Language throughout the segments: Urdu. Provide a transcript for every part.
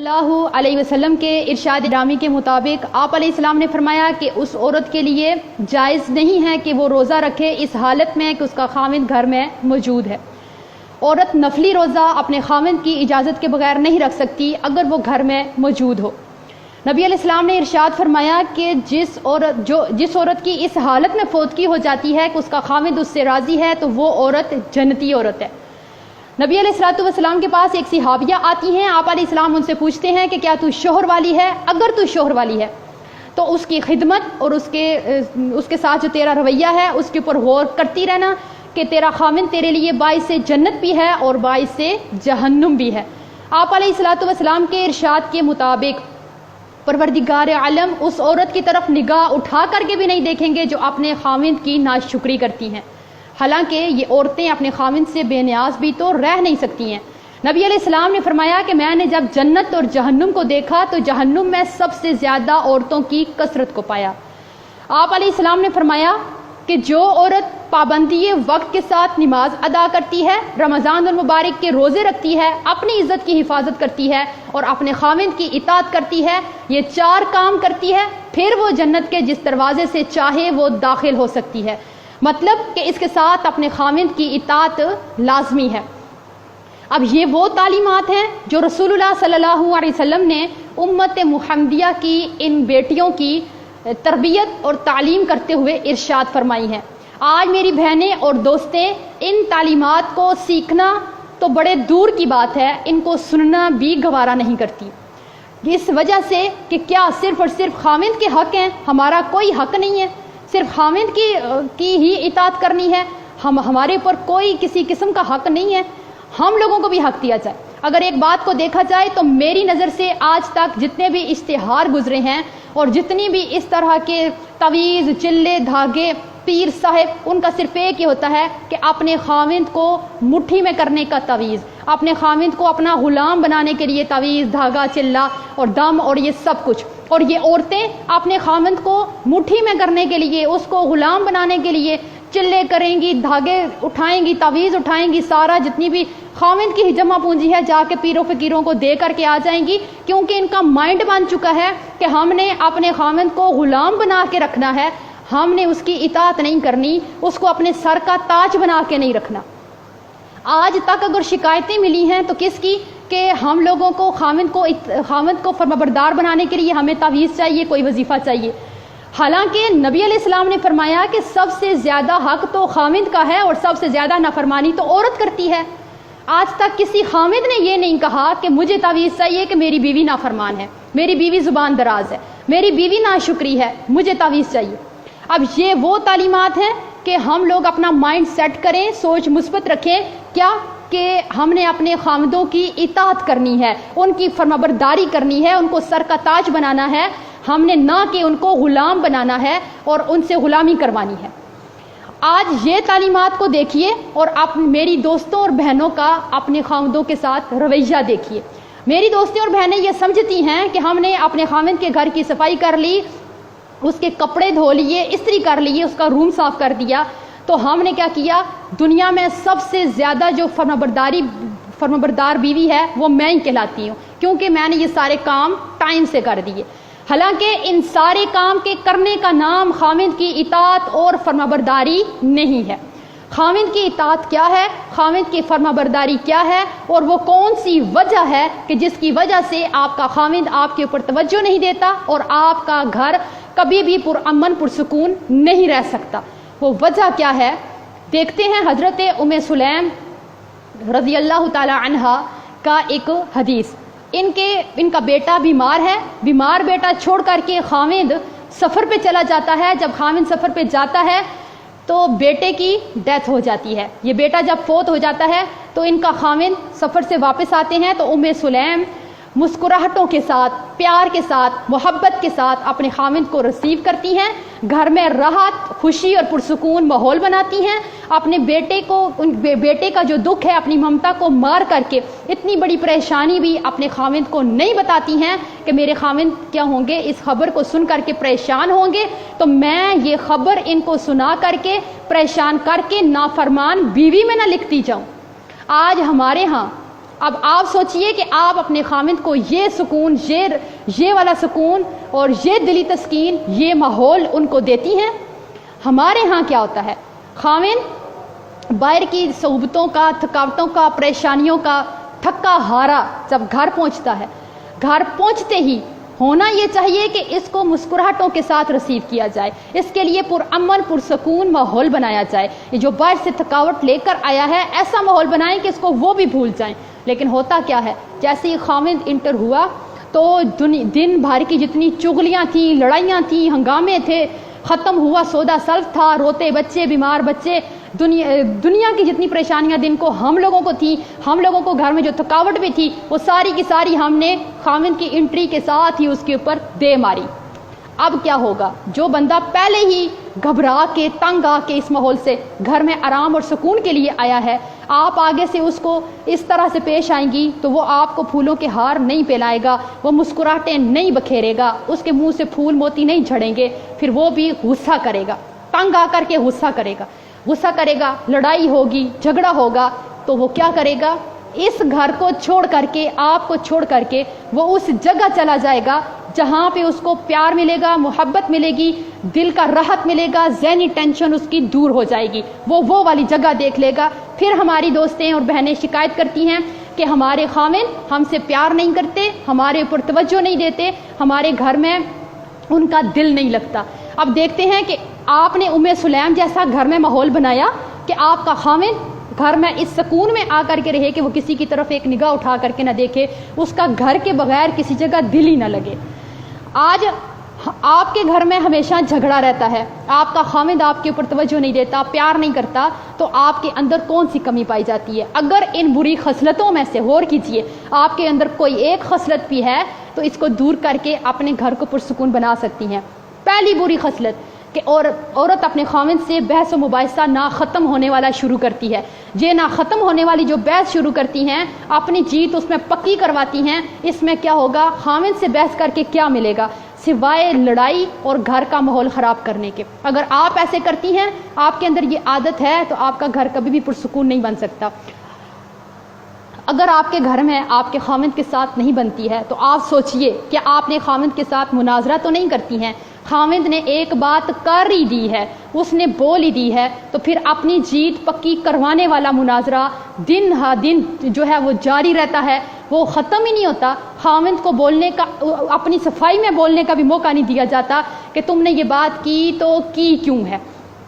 اللہ علیہ وسلم کے ارشاد گرامی کے مطابق آپ علیہ السلام نے فرمایا کہ اس عورت کے لیے جائز نہیں ہے کہ وہ روزہ رکھے اس حالت میں کہ اس کا خاوند گھر میں موجود ہے۔ عورت نفلی روزہ اپنے خاوند کی اجازت کے بغیر نہیں رکھ سکتی اگر وہ گھر میں موجود ہو۔ نبی علیہ السلام نے ارشاد فرمایا کہ جس عورت کی اس حالت میں فوتگی ہو جاتی ہے کہ اس کا خاوند اس سے راضی ہے تو وہ عورت جنتی عورت ہے۔ نبی علیہ السلام کے پاس ایک صحابیہ آتی ہیں، آپ علیہ السلام ان سے پوچھتے ہیں کہ کیا تو شوہر والی ہے؟ اگر تو شوہر والی ہے تو اس کی خدمت اور اس کے ساتھ جو تیرا رویہ ہے اس کے اوپر غور کرتی رہنا کہ تیرا خاوند تیرے لیے باعث جنت بھی ہے اور باعث جہنم بھی ہے۔ آپ علیہ السلام کے ارشاد کے مطابق پروردگار عالم اس عورت کی طرف نگاہ اٹھا کر کے بھی نہیں دیکھیں گے جو اپنے خاوند کی ناشکری کرتی ہیں، حالانکہ یہ عورتیں اپنے خاوند سے بے نیاز بھی تو رہ نہیں سکتی ہیں۔ نبی علیہ السلام نے فرمایا کہ میں نے جب جنت اور جہنم کو دیکھا تو جہنم میں سب سے زیادہ عورتوں کی کثرت کو پایا۔ آپ علیہ السلام نے فرمایا کہ جو عورت پابندی وقت کے ساتھ نماز ادا کرتی ہے، رمضان المبارک کے روزے رکھتی ہے، اپنی عزت کی حفاظت کرتی ہے اور اپنے خاوند کی اطاعت کرتی ہے، یہ 4 کام کرتی ہے، پھر وہ جنت کے جس دروازے سے چاہے وہ داخل ہو سکتی ہے۔ مطلب کہ اس کے ساتھ اپنے خاوند کی اطاعت لازمی ہے۔ اب یہ وہ تعلیمات ہیں جو رسول اللہ صلی اللہ علیہ وسلم نے امت محمدیہ کی ان بیٹیوں کی تربیت اور تعلیم کرتے ہوئے ارشاد فرمائی ہیں۔ آج میری بہنیں اور دوستیں ان تعلیمات کو سیکھنا تو بڑے دور کی بات ہے، ان کو سننا بھی گوارا نہیں کرتی، اس وجہ سے کہ کیا صرف اور صرف خاوند کے حق ہیں، ہمارا کوئی حق نہیں ہے، صرف خاوند کی ہی اطاعت کرنی ہے، ہمارے اوپر کوئی کسی قسم کا حق نہیں ہے، ہم لوگوں کو بھی حق دیا جائے۔ اگر ایک بات کو دیکھا جائے تو میری نظر سے آج تک جتنے بھی اشتہار گزرے ہیں اور جتنی بھی اس طرح کے تویز، چلے، دھاگے، پیر صاحب، ان کا صرف ایک ہی ہوتا ہے کہ اپنے خاوند کو مٹھی میں کرنے کا تویز، اپنے خاوند کو اپنا غلام بنانے کے لیے تویز، دھاگا، چلا اور دم اور یہ سب کچھ۔ اور یہ عورتیں اپنے خاوند کو مٹھی میں کرنے کے لیے، اس کو غلام بنانے کے لیے چلے کریں گی، دھاگے اٹھائیں گی، تویز اٹھائیں گی، سارا جتنی بھی خاوند کی جمع پونجی ہے جا کے پیروں فقیروں کو دے کر کے آ جائیں گی، کیونکہ ان کا مائنڈ بن چکا ہے کہ ہم نے اپنے خاوند کو غلام بنا کے رکھنا ہے، ہم نے اس کی اطاعت نہیں کرنی، اس کو اپنے سر کا تاج بنا کے نہیں رکھنا۔ آج تک اگر شکایتیں ملی ہیں تو کس کی؟ کہ ہم لوگوں کو خاوند کو فرمانبردار بنانے کے لیے ہمیں تعویذ چاہیے، کوئی وظیفہ چاہیے، حالانکہ نبی علیہ السلام نے فرمایا کہ سب سے زیادہ حق تو خاوند کا ہے اور سب سے زیادہ نافرمانی تو عورت کرتی ہے۔ آج تک کسی خاوند نے یہ نہیں کہا کہ مجھے تعویذ چاہیے کہ میری بیوی نافرمان ہے، میری بیوی زبان دراز ہے، میری بیوی ناشکری ہے، مجھے تعویذ چاہیے۔ اب یہ وہ تعلیمات ہیں کہ ہم لوگ اپنا مائنڈ سیٹ کریں، سوچ مثبت رکھیں، کیا کہ ہم نے اپنے خاوندوں کی اطاعت کرنی ہے، ان کی فرمانبرداری کرنی ہے، ان کو سر کا تاج بنانا ہے، ہم نے نہ کہ ان کو غلام بنانا ہے اور ان سے غلامی کروانی ہے۔ آج یہ تعلیمات کو دیکھیے اور میری دوستوں اور بہنوں کا اپنے خاوندوں کے ساتھ رویہ دیکھیے۔ میری دوستیں اور بہنیں یہ سمجھتی ہیں کہ ہم نے اپنے خاوند کے گھر کی صفائی کر لی، اس کے کپڑے دھو لیے، استری کر لیے، اس کا روم صاف کر دیا، تو ہم نے کیا کیا؟ دنیا میں سب سے زیادہ جو فرمانبردار بیوی ہے وہ میں ہی کہلاتی ہوں، کیونکہ میں نے یہ سارے کام ٹائم سے کر دیے۔ حالانکہ ان سارے کام کے کرنے کا نام خاوند کی اطاعت اور فرمانبرداری نہیں ہے۔ خاوند کی اطاعت کیا ہے، خاوند کی فرمانبرداری کیا ہے، اور وہ کون سی وجہ ہے کہ جس کی وجہ سے آپ کا خاوند آپ کے اوپر توجہ نہیں دیتا اور آپ کا گھر کبھی بھی پرامن پرسکون نہیں رہ سکتا؟ وہ وجہ کیا ہے؟ دیکھتے ہیں حضرت ام سلیم رضی اللہ تعالی عنہا کا ایک حدیث۔ ان کا بیٹا بیمار ہے، بیمار بیٹا چھوڑ کر کے خاوند سفر پہ چلا جاتا ہے۔ جب خاوند سفر پہ جاتا ہے تو بیٹے کی ڈیتھ ہو جاتی ہے۔ یہ بیٹا جب فوت ہو جاتا ہے تو ان کا خاوند سفر سے واپس آتے ہیں تو ام سلیم مسکراہٹوں کے ساتھ، پیار کے ساتھ، محبت کے ساتھ اپنے خاوند کو ریسیو کرتی ہیں، گھر میں راحت، خوشی اور پرسکون ماحول بناتی ہیں، اپنے بیٹے کا جو دکھ ہے، اپنی ممتا کو مار کر کے اتنی بڑی پریشانی بھی اپنے خاوند کو نہیں بتاتی ہیں کہ میرے خاوند کیا ہوں گے، اس خبر کو سن کر کے پریشان ہوں گے، تو میں یہ خبر ان کو سنا کر کے پریشان کر کے نافرمان بیوی میں نہ لکھتی جاؤں۔ آج ہمارے ہاں اب آپ سوچئے کہ آپ اپنے خامند کو یہ سکون، یہ والا سکون اور یہ دلی تسکین، یہ ماحول ان کو دیتی ہیں۔ ہمارے ہاں کیا ہوتا ہے، خامند باہر کی صعوبتوں کا، تھکاوٹوں کا، پریشانیوں کا تھکا ہارا جب گھر پہنچتا ہے، گھر پہنچتے ہی ہونا یہ چاہیے کہ اس کو مسکراہٹوں کے ساتھ ریسیو کیا جائے، اس کے لیے پرامن پرسکون ماحول بنایا جائے۔ یہ جو باہر سے تھکاوٹ لے کر آیا ہے، ایسا ماحول بنائیں کہ اس کو وہ بھی بھول جائیں۔ لیکن ہوتا کیا ہے، جیسے ہی خامند انٹر ہوا تو دن بھر کی جتنی چغلیاں تھیں، لڑائیاں تھیں، ہنگامے تھے، ختم ہوا، سودا سلف تھا، روتے بچے، بیمار بچے، دنیا کی جتنی پریشانیاں دن کو ہم لوگوں کو تھیں، ہم لوگوں کو گھر میں جو تھکاوٹ بھی تھی، وہ ساری کی ساری ہم نے خامند کی انٹری کے ساتھ ہی اس کے اوپر دے ماری۔ اب کیا ہوگا، جو بندہ پہلے ہی گھبرا کے تنگ آ کے اس ماحول سے گھر میں آرام اور سکون کے لیے آیا ہے، آپ آگے سے اس کو اس طرح سے پیش آئیں گی تو وہ آپ کو پھولوں کے ہار نہیں پہنائے گا، وہ مسکراہٹیں نہیں بکھیرے گا، اس کے منہ سے پھول موتی نہیں جھڑیں گے، پھر وہ بھی غصہ کرے گا، تنگ آ کر کے غصہ کرے گا، لڑائی ہوگی، جھگڑا ہوگا، تو وہ کیا کرے گا، اس گھر کو چھوڑ کر کے، آپ کو چھوڑ کر کے وہ اس جگہ چلا جائے گا جہاں پہ اس کو پیار ملے گا، محبت ملے گی، دل کا راحت ملے گا، ذہنی ٹینشن اس کی دور ہو جائے گی، وہ والی جگہ دیکھ لے گا۔ پھر ہماری دوستیں اور بہنیں شکایت کرتی ہیں کہ ہمارے خامند ہم سے پیار نہیں کرتے، ہمارے اوپر توجہ نہیں دیتے، ہمارے گھر میں ان کا دل نہیں لگتا۔ اب دیکھتے ہیں کہ آپ نے ام سلیم جیسا گھر میں ماحول بنایا کہ آپ کا خامند گھر میں اس سکون میں آ کر کے رہے کہ وہ کسی کی طرف ایک نگاہ اٹھا کر کے نہ دیکھے، اس کا گھر کے بغیر کسی جگہ دل ہی نہ لگے۔ آج آپ کے گھر میں ہمیشہ جھگڑا رہتا ہے، آپ کا خامند آپ کے اوپر توجہ نہیں دیتا، پیار نہیں کرتا، تو آپ کے اندر کون سی کمی پائی جاتی ہے؟ اگر ان بری خصلتوں میں سے غور کیجئے، آپ کے اندر کوئی ایک خصلت بھی ہے تو اس کو دور کر کے اپنے گھر کو پرسکون بنا سکتی ہیں۔ پہلی بری خصلت کہ عورت اپنے خامند سے بحث و مباحثہ نہ ختم ہونے والا شروع کرتی ہے۔ یہ نہ ختم ہونے والی جو بحث شروع کرتی ہیں، اپنی جیت اس میں پکی کرواتی ہیں۔ اس میں کیا ہوگا، خامند سے بحث کر کے کیا ملے گا سوائے لڑائی اور گھر کا ماحول خراب کرنے کے۔ اگر آپ ایسے کرتی ہیں، آپ کے اندر یہ عادت ہے، تو آپ کا گھر کبھی بھی پرسکون نہیں بن سکتا۔ اگر آپ کے گھر میں آپ کے خامند کے ساتھ نہیں بنتی ہے تو آپ سوچئے کہ آپ نے خامند کے ساتھ مناظرہ تو نہیں کرتی ہیں۔ خامند نے ایک بات کر ہی دی ہے، اس نے بول ہی دی ہے، تو پھر اپنی جیت پکی کروانے والا مناظرہ دن ہا دن جو ہے وہ جاری رہتا ہے، وہ ختم ہی نہیں ہوتا۔ خامند کو بولنے کا، اپنی صفائی میں بولنے کا بھی موقع نہیں دیا جاتا کہ تم نے یہ بات کی تو کی کیوں ہے۔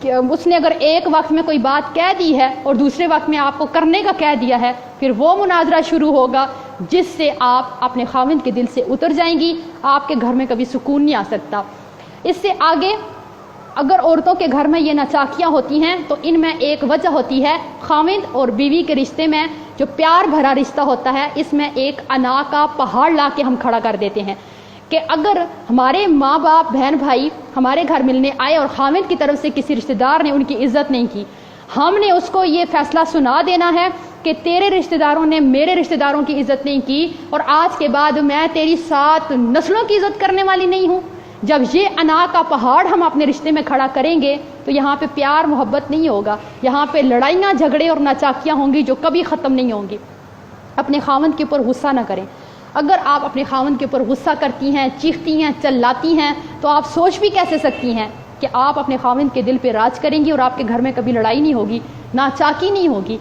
اس نے اگر ایک وقت میں کوئی بات کہہ دی ہے اور دوسرے وقت میں آپ کو کرنے کا کہہ دیا ہے، پھر وہ مناظرہ شروع ہوگا جس سے آپ اپنے خامند کے دل سے اتر جائیں گی، آپ کے گھر میں کبھی سکون نہیں آ سکتا۔ اس سے آگے اگر عورتوں کے گھر میں یہ ناچاکیاں ہوتی ہیں تو ان میں ایک وجہ ہوتی ہے، خامند اور بیوی کے رشتے میں جو پیار بھرا رشتہ ہوتا ہے، اس میں ایک انا کا پہاڑ لا کے ہم کھڑا کر دیتے ہیں کہ اگر ہمارے ماں باپ بہن بھائی ہمارے گھر ملنے آئے اور خامند کی طرف سے کسی رشتہ دار نے ان کی عزت نہیں کی، ہم نے اس کو یہ فیصلہ سنا دینا ہے کہ تیرے رشتہ داروں نے میرے رشتہ داروں کی عزت نہیں کی، اور آج کے بعد میں تیری 7 نسلوں کی عزت کرنے والی نہیں ہوں۔ جب یہ انا کا پہاڑ ہم اپنے رشتے میں کھڑا کریں گے تو یہاں پہ پیار محبت نہیں ہوگا، یہاں پہ لڑائیاں جھگڑے اور ناچاکیاں ہوں گی جو کبھی ختم نہیں ہوں گی۔ اپنے خامند کے اوپر غصہ نہ کریں۔ اگر آپ اپنے خامند کے اوپر غصہ کرتی ہیں، چیختی ہیں، چلاتی ہیں، تو آپ سوچ بھی کیسے سکتی ہیں کہ آپ اپنے خامند کے دل پہ راج کریں گی اور آپ کے گھر میں کبھی لڑائی نہیں ہوگی، ناچاکی نہیں ہوگی۔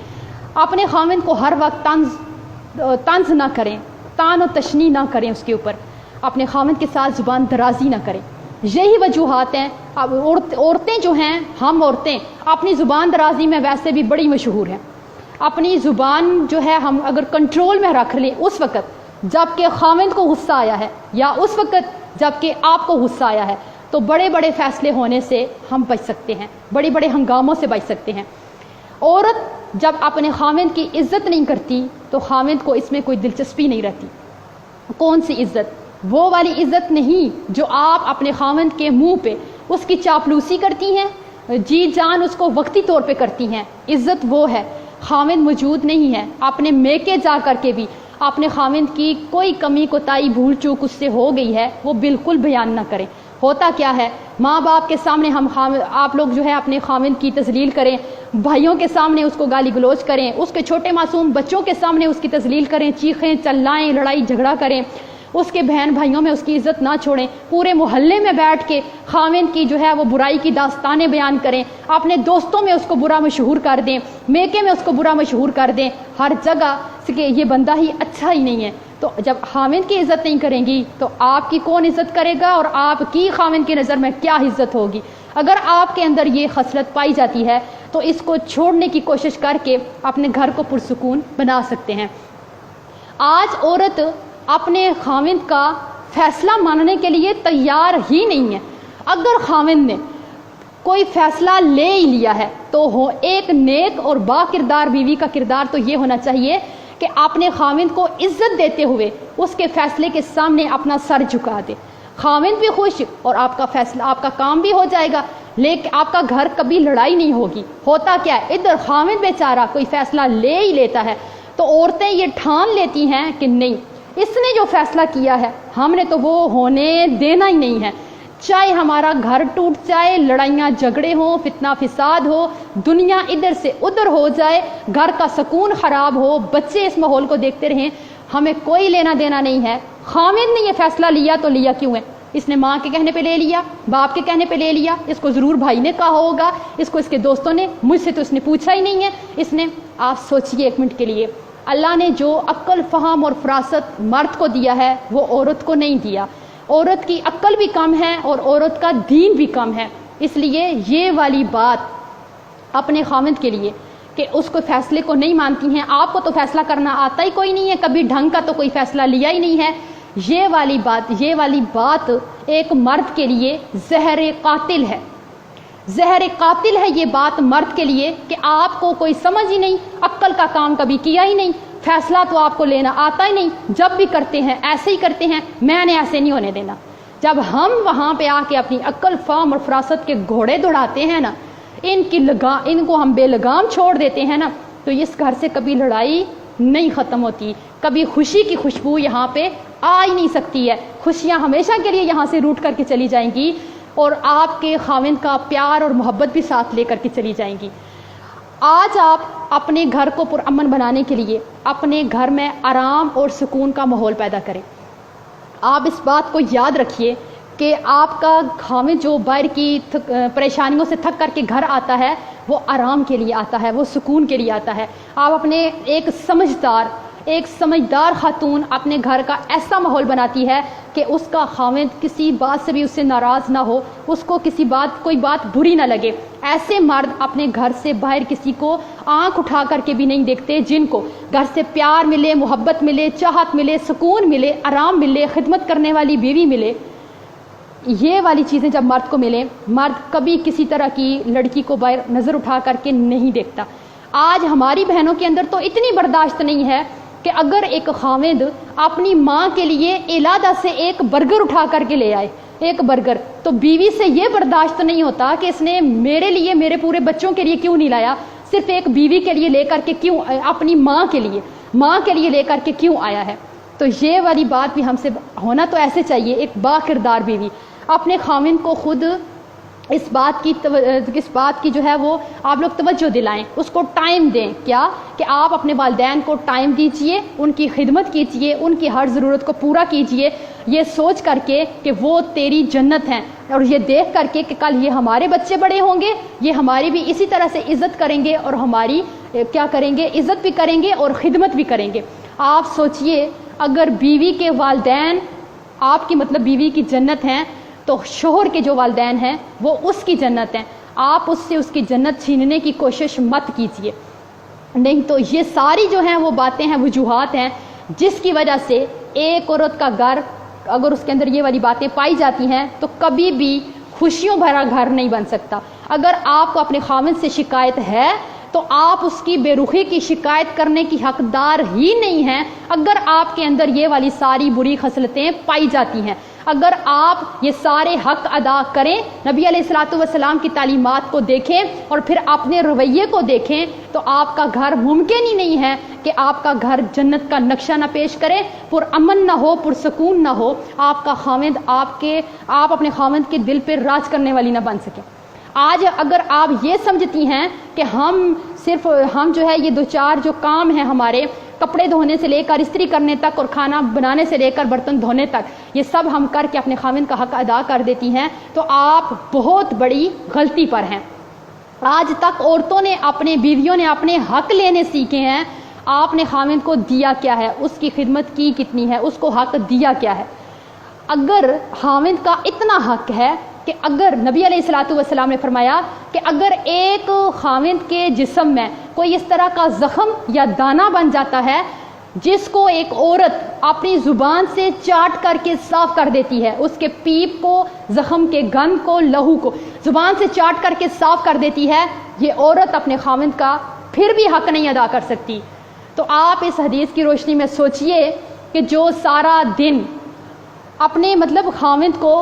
اپنے خامند کو ہر وقت طنز نہ کریں، تان و تشنی نہ کریں اس کے اوپر، اپنے خامند کے ساتھ زبان درازی نہ کریں۔ یہی وجوہات ہیں۔ اب عورتیں جو ہیں، ہم عورتیں اپنی زبان درازی میں ویسے بھی بڑی مشہور ہیں۔ اپنی زبان جو ہے ہم اگر کنٹرول میں رکھ لیں اس وقت جب کہ خامند کو غصہ آیا ہے یا اس وقت جب کہ آپ کو غصہ آیا ہے، تو بڑے بڑے فیصلے ہونے سے ہم بچ سکتے ہیں، بڑے بڑے ہنگاموں سے بچ سکتے ہیں۔ عورت جب اپنے خامند کی عزت نہیں کرتی تو خامند کو اس میں کوئی دلچسپی نہیں رہتی۔ کون سی عزت؟ وہ والی عزت نہیں جو آپ اپنے خامند کے منہ پہ اس کی چاپلوسی کرتی ہیں، جی جان اس کو وقتی طور پہ کرتی ہیں۔ عزت وہ ہے، خامند موجود نہیں ہے، اپنے میکے جا کر کے بھی اپنے خامند کی کوئی کمی کوتاہی بھول چوک اس سے ہو گئی ہے وہ بالکل بیان نہ کریں۔ ہوتا کیا ہے، ماں باپ کے سامنے آپ لوگ جو ہے اپنے خاوند کی تذلیل کریں، بھائیوں کے سامنے اس کو گالی گلوچ کریں، اس کے چھوٹے معصوم بچوں کے سامنے اس کی تذلیل کریں، چیخیں چلائیں، لڑائی جھگڑا کریں، اس کے بہن بھائیوں میں اس کی عزت نہ چھوڑیں، پورے محلے میں بیٹھ کے خاوند کی جو ہے وہ برائی کی داستانیں بیان کریں، اپنے دوستوں میں اس کو برا مشہور کر دیں، میکے میں اس کو برا مشہور کر دیں، ہر جگہ سے کہ یہ بندہ ہی اچھا ہی نہیں ہے۔ تو جب خاوند کی عزت نہیں کریں گی تو آپ کی کون عزت کرے گا، اور آپ کی خاوند کی نظر میں کیا عزت ہوگی؟ اگر آپ کے اندر یہ خصلت پائی جاتی ہے تو اس کو چھوڑنے کی کوشش کر کے اپنے گھر کو پرسکون بنا سکتے ہیں۔ آج عورت اپنے خاوند کا فیصلہ ماننے کے لیے تیار ہی نہیں ہے۔ اگر خاوند نے کوئی فیصلہ لے ہی لیا ہے تو ایک نیک اور با کردار بیوی کا کردار تو یہ ہونا چاہیے کہ اپنے خاوند کو عزت دیتے ہوئے اس کے فیصلے کے سامنے اپنا سر جھکا دے، خاوند بھی خوش اور آپ کا فیصلہ، آپ کا کام بھی ہو جائے گا، لیکن آپ کا گھر کبھی لڑائی نہیں ہوگی۔ ہوتا کیا ہے، ادھر خاوند بیچارہ کوئی فیصلہ لے ہی لیتا ہے تو عورتیں یہ ٹھان لیتی ہیں کہ نہیں، اس نے جو فیصلہ کیا ہے ہم نے تو وہ ہونے دینا ہی نہیں ہے، چاہے ہمارا گھر ٹوٹ جائے، لڑائیاں جھگڑے ہوں، فتنہ فساد ہو، دنیا ادھر سے ادھر ہو جائے، گھر کا سکون خراب ہو، بچے اس ماحول کو دیکھتے رہیں، ہمیں کوئی لینا دینا نہیں ہے۔ خاوند نے یہ فیصلہ لیا تو لیا کیوں ہے؟ اس نے ماں کے کہنے پہ لے لیا، باپ کے کہنے پہ لے لیا، اس کو ضرور بھائی نے کہا ہوگا، اس کو اس کے دوستوں نے، مجھ سے تو اس نے پوچھا ہی نہیں ہے، اس نے۔ آپ سوچئے ایک منٹ کے لیے، اللہ نے جو عقل، فہم اور فراست مرد کو دیا ہے وہ عورت کو نہیں دیا۔ عورت کی عقل بھی کم ہے اور عورت کا دین بھی کم ہے، اس لیے یہ والی بات اپنے خاوند کے لیے کہ اس کو فیصلے کو نہیں مانتی ہیں، آپ کو تو فیصلہ کرنا آتا ہی کوئی نہیں ہے، کبھی ڈھنگ کا تو کوئی فیصلہ لیا ہی نہیں ہے، یہ والی بات ایک مرد کے لیے زہر قاتل ہے۔ زہر قاتل ہے یہ بات مرد کے لیے کہ آپ کو کوئی سمجھ ہی نہیں، عقل کا کام کبھی کیا ہی نہیں، فیصلہ تو آپ کو لینا آتا ہی نہیں، جب بھی کرتے ہیں ایسے ہی کرتے ہیں، میں نے ایسے نہیں ہونے دینا۔ جب ہم وہاں پہ آ کے اپنی عقل، فہم اور فراست کے گھوڑے دوڑاتے ہیں نا، ان کو ہم بے لگام چھوڑ دیتے ہیں نا، تو اس گھر سے کبھی لڑائی نہیں ختم ہوتی، کبھی خوشی کی خوشبو یہاں پہ آ ہی نہیں سکتی ہے، خوشیاں ہمیشہ کے لیے یہاں سے روٹ کر کے چلی جائیں گی، اور آپ کے خاوند کا پیار اور محبت بھی ساتھ لے کر کے چلی جائیں گی۔ آج آپ اپنے گھر کو پرامن بنانے کے لیے اپنے گھر میں آرام اور سکون کا ماحول پیدا کریں۔ آپ اس بات کو یاد رکھیے کہ آپ کا خاوند جو باہر کی پریشانیوں سے تھک کر کے گھر آتا ہے وہ آرام کے لیے آتا ہے، وہ سکون کے لیے آتا ہے۔ آپ اپنے ایک سمجھدار خاتون اپنے گھر کا ایسا ماحول بناتی ہے کہ اس کا خاوند کسی بات سے بھی اس سے ناراض نہ ہو، اس کو کوئی بات بری نہ لگے۔ ایسے مرد اپنے گھر سے باہر کسی کو آنکھ اٹھا کر کے بھی نہیں دیکھتے، جن کو گھر سے پیار ملے، محبت ملے، چاہت ملے، سکون ملے، آرام ملے، خدمت کرنے والی بیوی ملے۔ یہ والی چیزیں جب مرد کو ملیں، مرد کبھی کسی طرح کی لڑکی کو باہر نظر اٹھا کر کے نہیں دیکھتا۔ آج ہماری بہنوں کے اندر تو اتنی برداشت نہیں ہے کہ اگر ایک خاوند اپنی ماں کے لیے علادہ سے ایک برگر اٹھا کر کے لے آئے، ایک برگر، تو بیوی سے یہ برداشت نہیں ہوتا کہ اس نے میرے لیے، میرے پورے بچوں کے لیے کیوں نہیں لایا، صرف ایک بیوی کے لیے لے کر کے کیوں، اپنی ماں کے لیے لے کر کے کیوں آیا ہے۔ تو یہ والی بات بھی ہم سے ہونا تو ایسے چاہیے، ایک با کردار بیوی اپنے خاوند کو خود اس بات کی جو ہے وہ آپ لوگ توجہ دلائیں، اس کو ٹائم دیں، کیا کہ آپ اپنے والدین کو ٹائم دیجئے، ان کی خدمت کیجئے، ان کی ہر ضرورت کو پورا کیجئے، یہ سوچ کر کے کہ وہ تیری جنت ہیں، اور یہ دیکھ کر کے کہ کل یہ ہمارے بچے بڑے ہوں گے، یہ ہماری بھی اسی طرح سے عزت کریں گے، اور ہماری کیا کریں گے، عزت بھی کریں گے اور خدمت بھی کریں گے۔ آپ سوچئے اگر بیوی کے والدین آپ کی بیوی کی جنت ہیں تو شوہر کے جو والدین ہیں وہ اس کی جنت ہیں، آپ اس سے اس کی جنت چھیننے کی کوشش مت کیجیے، نہیں تو یہ ساری جو ہیں وہ باتیں ہیں، وجوہات ہیں جس کی وجہ سے ایک عورت کا گھر اگر اس کے اندر یہ والی باتیں پائی جاتی ہیں تو کبھی بھی خوشیوں بھرا گھر نہیں بن سکتا۔ اگر آپ کو اپنے خاوند سے شکایت ہے تو آپ اس کی بے رخی کی شکایت کرنے کی حقدار ہی نہیں ہیں اگر آپ کے اندر یہ والی ساری بری خصلتیں پائی جاتی ہیں۔ اگر آپ یہ سارے حق ادا کریں، نبی علیہ الصلوۃ والسلام کی تعلیمات کو دیکھیں اور پھر اپنے رویے کو دیکھیں، تو آپ کا گھر ممکن ہی نہیں ہے کہ آپ کا گھر جنت کا نقشہ نہ پیش کرے، پرامن نہ ہو، پرسکون نہ ہو، آپ کا خاوند آپ اپنے خاوند کے دل پہ راج کرنے والی نہ بن سکے۔ آج اگر آپ یہ سمجھتی ہیں کہ ہم جو ہے یہ دو چار جو کام ہیں ہمارے، کپڑے دھونے سے لے کر استری کرنے تک اور کھانا بنانے سے لے کر برتن دھونے تک، یہ سب ہم کر کے اپنے خاوند کا حق ادا کر دیتی ہیں، تو آپ بہت بڑی غلطی پر ہیں۔ آج تک عورتوں نے اپنے بیویوں نے اپنے حق لینے سیکھے ہیں، آپ نے خاوند کو دیا کیا ہے، اس کی خدمت کی کتنی ہے، اس کو حق دیا کیا ہے۔ اگر خاوند کا اتنا حق ہے کہ اگر نبی علیہ الصلوۃ والسلام نے فرمایا کہ اگر ایک خاوند کے جسم میں کوئی اس طرح کا زخم یا دانہ بن جاتا ہے جس کو ایک عورت اپنی زبان سے چاٹ کر کے صاف کر دیتی ہے، اس کے پیپ کو، زخم کے گند کو، لہو کو زبان سے چاٹ کر کے صاف کر دیتی ہے، یہ عورت اپنے خاوند کا پھر بھی حق نہیں ادا کر سکتی۔ تو آپ اس حدیث کی روشنی میں سوچئے کہ جو سارا دن اپنے خاوند کو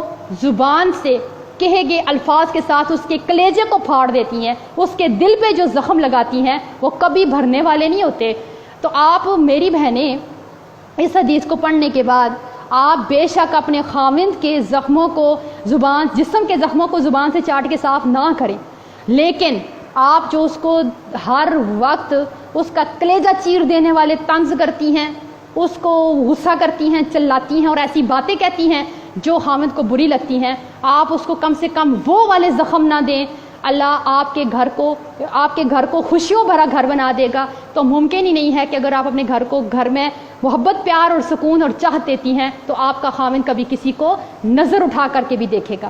زبان سے کہے گئے الفاظ کے ساتھ اس کے کلیجے کو پھاڑ دیتی ہیں، اس کے دل پہ جو زخم لگاتی ہیں وہ کبھی بھرنے والے نہیں ہوتے۔ تو آپ میری بہنیں اس حدیث کو پڑھنے کے بعد آپ بے شک اپنے خاوند کے زخموں کو جسم کے زخموں کو زبان سے چاٹ کے صاف نہ کریں، لیکن آپ جو اس کو ہر وقت اس کا کلیجہ چیر دینے والے طنز کرتی ہیں، اس کو غصہ کرتی ہیں، چلاتی ہیں اور ایسی باتیں کہتی ہیں جو خاوند کو بری لگتی ہیں، آپ اس کو کم سے کم وہ والے زخم نہ دیں۔ اللہ آپ کے گھر کو خوشیوں بھرا گھر بنا دے گا۔ تو ممکن ہی نہیں ہے کہ اگر آپ اپنے گھر میں محبت، پیار اور سکون اور چاہت دیتی ہیں تو آپ کا خاوند کبھی کسی کو نظر اٹھا کر کے بھی دیکھے گا۔